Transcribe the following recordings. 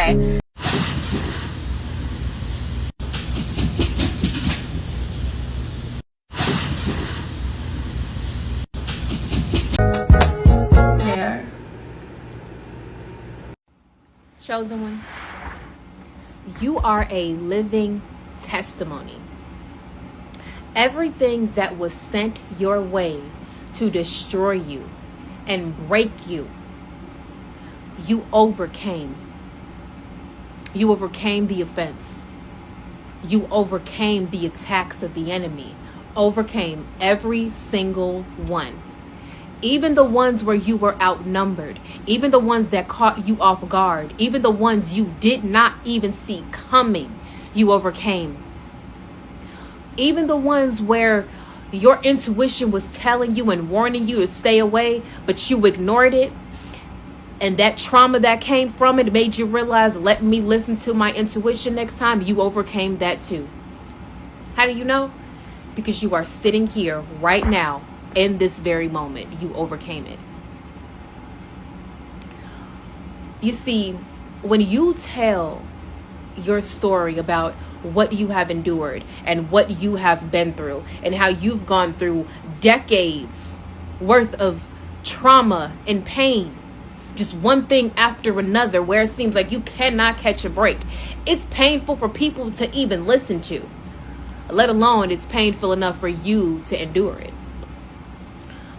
Okay. There. Chosen one, you are a living testimony. Everything that was sent your way to destroy you and break you, you overcame. You overcame the offense. You overcame the attacks of the enemy. Overcame every single one. Even the ones where you were outnumbered, even the ones that caught you off guard, even the ones you did not even see coming, you overcame. Even the ones where your intuition was telling you and warning you to stay away, but you ignored it. And that trauma that came from it made you realize, let me listen to my intuition next time. You overcame that too. How do you know? Because you are sitting here right now in this very moment. You overcame it. You see, when you tell your story about what you have endured and what you have been through and how you've gone through decades worth of trauma and pain, just one thing after another, where it seems like you cannot catch a break. It's painful for people to even listen to, let alone it's painful enough for you to endure it.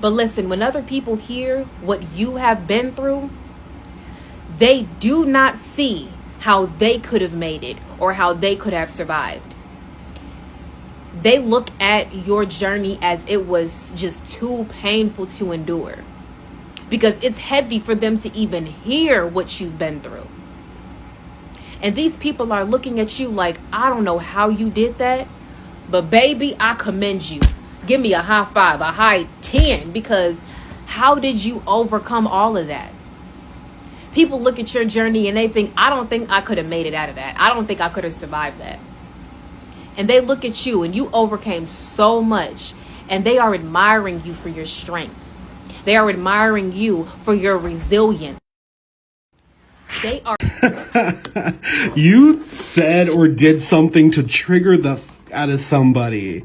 But listen, when other people hear what you have been through, they do not see how they could have made it or how they could have survived. They look at your journey as it was just too painful to endure, because it's heavy for them to even hear what you've been through. And these people are looking at you like, I don't know how you did that, but baby, I commend you. Give me a high five, a high 10, because how did you overcome all of that? People look at your journey and they think, I don't think I could have made it out of that. I don't think I could have survived that. And they look at you and you overcame so much, and they are admiring you for your strength. They are admiring you for your resilience. They are. You said or did something to trigger the out of somebody.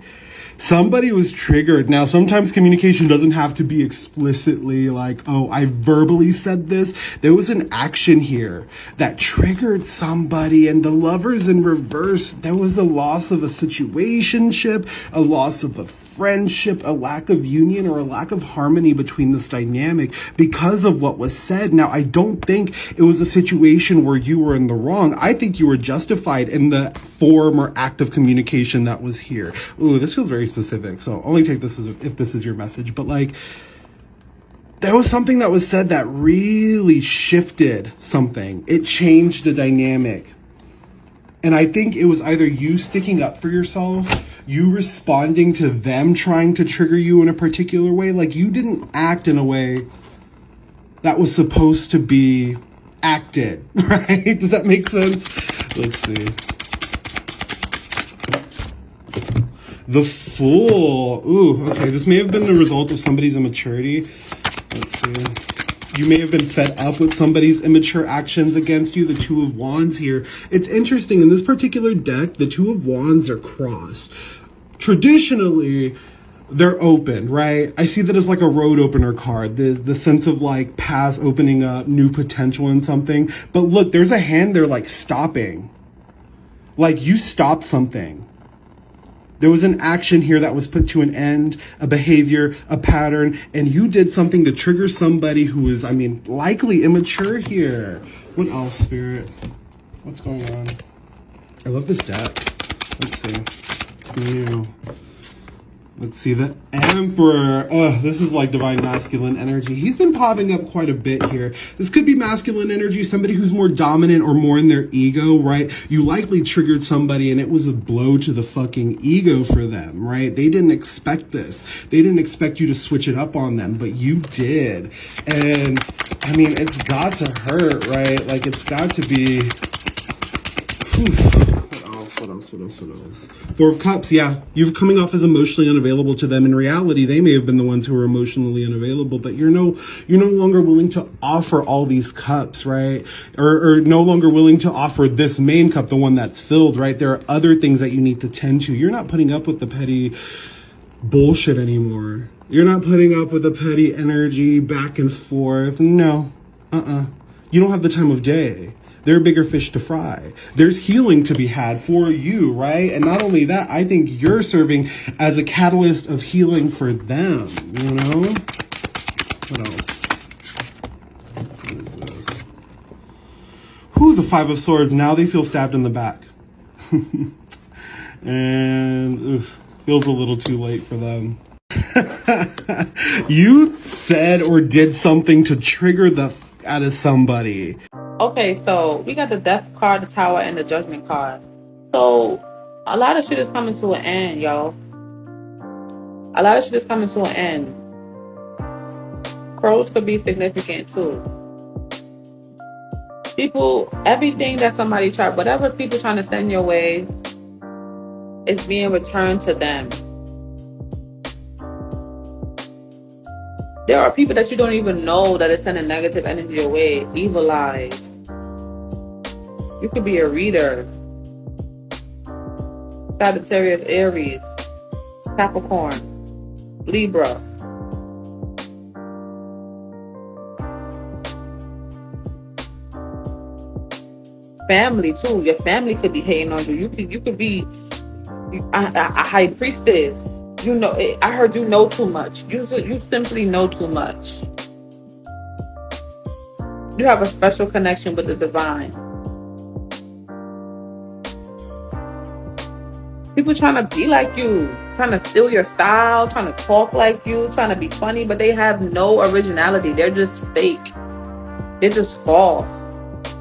Somebody was triggered. Now, sometimes communication doesn't have to be explicitly like, oh, I verbally said this. There was an action here that triggered somebody, and the lovers in reverse. There was a loss of a situationship, a loss of a friendship, a lack of union, or a lack of harmony between this dynamic because of what was said. Now, I don't think it was a situation where you were in the wrong. I think you were justified in the form or act of communication that was here. Ooh, this feels very specific, so only take this as if this is your message. But like, there was something that was said that really shifted something. It changed the dynamic. And I think it was either you sticking up for yourself, you responding to them trying to trigger you in a particular way. Like, you didn't act in a way that was supposed to be acted, right? Does that make sense? Let's see. The Fool. Ooh, okay. This may have been the result of somebody's immaturity. Let's see. You may have been fed up with somebody's immature actions against you. The Two of Wands here. It's interesting. In this particular deck, the Two of Wands are crossed. Traditionally, they're open, right? I see that as like a road opener card. The sense of like paths opening up, new potential in something. But look, there's a hand there like stopping. Like, you stopped something. There was an action here that was put to an end, a behavior, a pattern, and you did something to trigger somebody who is, likely immature here. What else, Spirit? What's going on? I love this deck. Let's see. It's new. Let's see, the Emperor. Oh, this is like divine masculine energy. He's been popping up quite a bit here. This could be masculine energy, somebody who's more dominant or more in their ego, right? You likely triggered somebody and it was a blow to the fucking ego for them, right? They didn't expect this. They didn't expect you to switch it up on them, but you did. And it's got to hurt, right? Like, it's got to be... Whew. What else? else? Four of Cups, yeah. You're coming off as emotionally unavailable to them. In reality, they may have been the ones who were emotionally unavailable, but you're no longer willing to offer all these cups, right? Or no longer willing to offer this main cup, the one that's filled, right? There are other things that you need to tend to. You're not putting up with the petty bullshit anymore. You're not putting up with the petty energy back and forth. No. You don't have the time of day. There are bigger fish to fry. There's healing to be had for you, right? And not only that, I think you're serving as a catalyst of healing for them, you know? What else? What is this? Whew, the Five of Swords. Now they feel stabbed in the back. And feels a little too late for them. You said or did something to trigger the out of somebody. Okay, so we got the Death card, the Tower, and the Judgment card. So a lot of shit is coming to an end, y'all. A lot of shit is coming to an end. Crows could be significant too. People, everything that somebody tried, whatever people trying to send your way, is being returned to them. There are people that you don't even know that are sending negative energy your way, evil eyes. You could be a reader. Sagittarius, Aries, Capricorn, Libra. Family too. Your family could be hating on you. You could be a high priestess. You know, I heard you know too much. You simply know too much. You have a special connection with the divine. People trying to be like you, trying to steal your style, trying to talk like you, trying to be funny, but they have no originality. They're just fake. They're just false.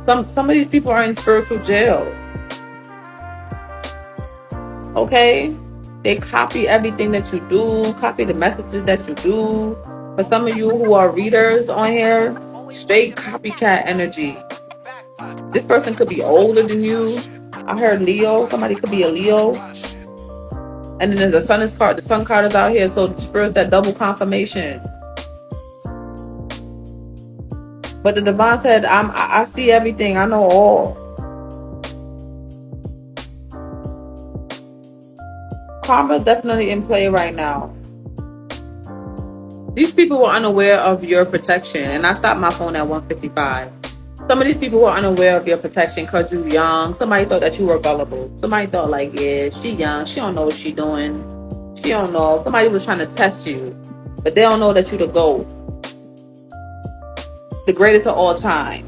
Some of these people are in spiritual jail. Okay? They copy everything that you do, copy the messages that you do. For some of you who are readers on here, straight copycat energy. This person could be older than you. I heard Leo. Somebody could be a Leo. And then the sun card. The sun card is out here, so the spirit's that double confirmation. But the divine said, I see everything. I know all. Karma definitely in play right now. These people were unaware of your protection. And I stopped my phone at 1:55. Some of these people were unaware of your protection because you're young. Somebody thought that you were gullible. Somebody thought like, yeah, she young. She don't know what she doing. She don't know. Somebody was trying to test you. But they don't know that you're the GOAT. The greatest of all time.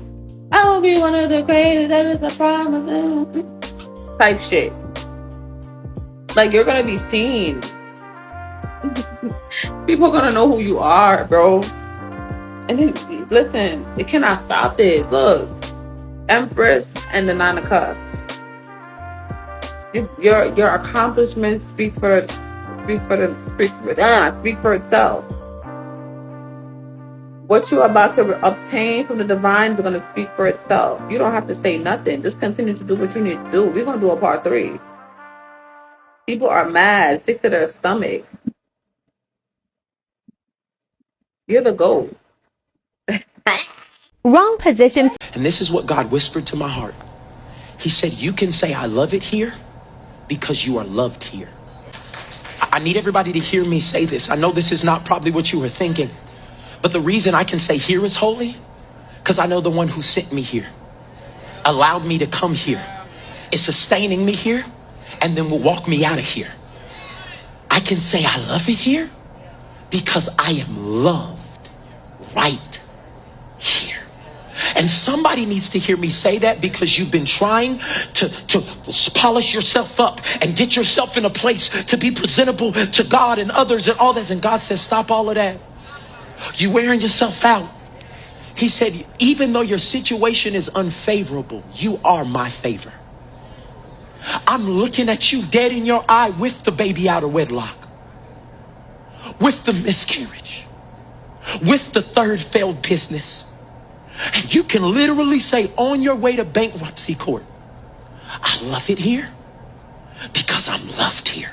I will be one of the greatest. That is a promise. Type shit. Like, you're going to be seen. People are going to know who you are, bro. And then, listen, it cannot stop this. Look, Empress and the Nine of Cups. Your accomplishments speak for itself. What you're about to obtain from the divine is going to speak for itself. You don't have to say nothing. Just continue to do what you need to do. We're going to do a part 3. People are mad, sick to their stomach. You're the GOAT. Wrong position. And this is what God whispered to my heart. He said, you can say, I love it here because you are loved here. I need everybody to hear me say this. I know this is not probably what you were thinking, but the reason I can say here is holy, because I know the one who sent me here, allowed me to come here, is sustaining me here, and then will walk me out of here. I can say I love it here because I am loved right here. And somebody needs to hear me say that, because you've been trying to polish yourself up and get yourself in a place to be presentable to God and others and all this. And God says, stop all of that. You wearing yourself out. He said, even though your situation is unfavorable, you are my favor. I'm looking at you dead in your eye with the baby out of wedlock, with the miscarriage, with the third failed business. And you can literally say on your way to bankruptcy court, I love it here because I'm loved here.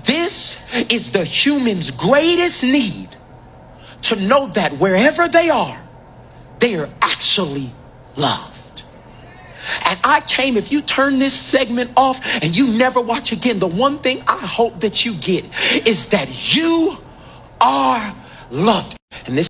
This is the human's greatest need, to know that wherever they are actually loved. And I came, if you turn this segment off and you never watch again, the one thing I hope that you get is that you are loved. And this